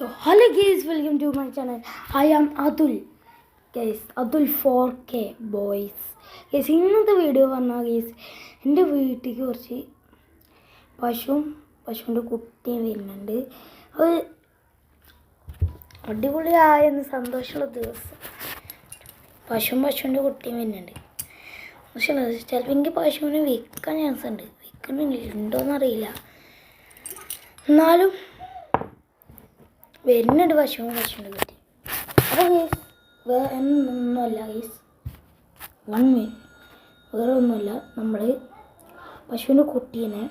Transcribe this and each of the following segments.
So hello guys, welcome to my channel. I am Atul. Guys, Atul 4K boys. Guys, ഇന്നത്തെ video പറഞ്ഞാൽ guys എൻ്റെ വീട്ടിലേക്ക് കുറച്ച് പശുവിൻ്റെ കുട്ടിയും വരുന്നുണ്ട്. അത് അടിപൊളിയായെന്ന് സന്തോഷമുള്ള ദിവസം. പശുവിൻ്റെ കുട്ടിയും വരുന്നുണ്ട്. പക്ഷേ ചിലപ്പോൾ എനിക്ക് പശുവിനെ വിൽക്കാൻ ചാൻസ് ഉണ്ട്. വിൽക്കുന്നുണ്ടോയെന്നറിയില്ല. എന്നാലും വരുന്നുണ്ട് പശുവിൻ്റെ കുട്ടി. അപ്പോൾ ഗൈസ് വേറെ ഒന്നുമല്ല ഗൈസ്, 1 മിനിറ്റ്, വേറെ ഒന്നുമല്ല. നമ്മൾ പശുവിൻ്റെ കുട്ടീനെ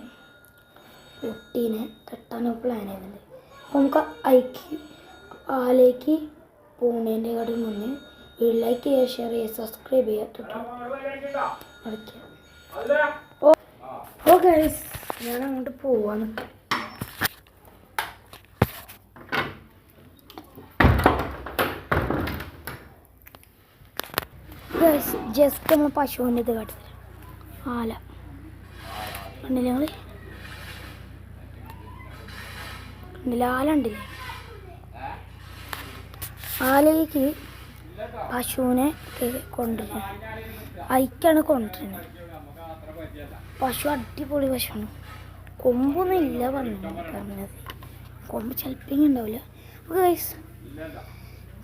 കെട്ടാനോ പ്ലാൻ ചെയ്യുന്നുണ്ട്. അപ്പോൾ നമുക്ക് പാലേക്ക് പോകുന്നതിൻ്റെ കാട്ടി മുന്നേ ലൈക്ക് ചെയ്യുക, ഷെയർ ചെയ്യുക, സബ്സ്ക്രൈബ് ചെയ്യുക, ഓ ഗൈസ് ഞാൻ അങ്ങോട്ട് പോവാന്ന്. ഗൈസ് ജസ്റ്റ് നമ്മൾ പശുവിൻ്റെ ഇത് കാട്ടിത്തരാം. ആല കണ്ടില്ലേ ഞങ്ങൾ, ആല ഉണ്ടില്ലേ? ആലയ്ക്ക് പശുവിനെ കൊണ്ടുവരുന്നത്, അയക്കാണ് കൊണ്ടുവരുന്നത്. പശു അടിപൊളി പശുവാണ്. കൊമ്പൊന്നും ഇല്ല പറഞ്ഞത്, കൊമ്പ് ചിലപ്പോൾ ഉണ്ടാവില്ല. അപ്പോൾ ഗൈസ്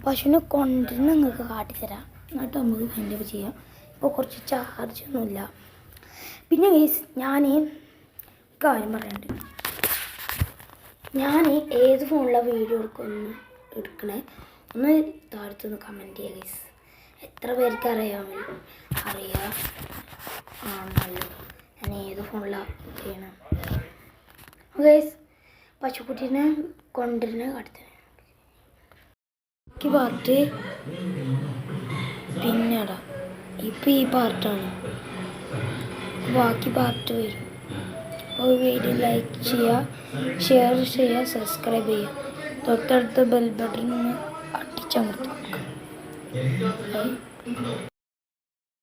പശുവിനെ കൊണ്ടുവരുന്ന നിങ്ങൾക്ക് കാട്ടിത്തരാം, എന്നിട്ട് നമുക്ക് ഫൈൻഡപ്പ് ചെയ്യാം. ഇപ്പോൾ കുറച്ച് ചാർജൊന്നുമില്ല. പിന്നെ ഗൈസ് ഞാൻ കാര്യം പറയാനുണ്ട്. ഞാൻ ഏത് ഫോണിലാണ് വീഡിയോ എടുക്കണേ ഒന്ന് താഴത്തൊന്ന് കമൻറ്റ് ചെയ്യുക ഗൈസ്. എത്ര പേർക്ക് അറിയാമല്ലോ ആണല്ലോ ഞാൻ ഏത് ഫോണിലാണ് ചെയ്യണം. ഗൈസ് പശുക്കുട്ടീനെ കൊണ്ടുവരുന്ന കാട്ടിത്തരാം. ബാക്കി പാർട്ട് പിന്നെടാ, ഇപ്പം ഈ പാർട്ടാണ്, ബാക്കി പാർട്ട് വരും. അപ്പോൾ വീഡിയോ ലൈക്ക് ചെയ്യുക, ഷെയർ ചെയ്യുക, സബ്സ്ക്രൈബ് ചെയ്യുക, തൊട്ടടുത്ത ബെൽ ബട്ടൺ ഒന്ന് അടിച്ചമർത്തുക.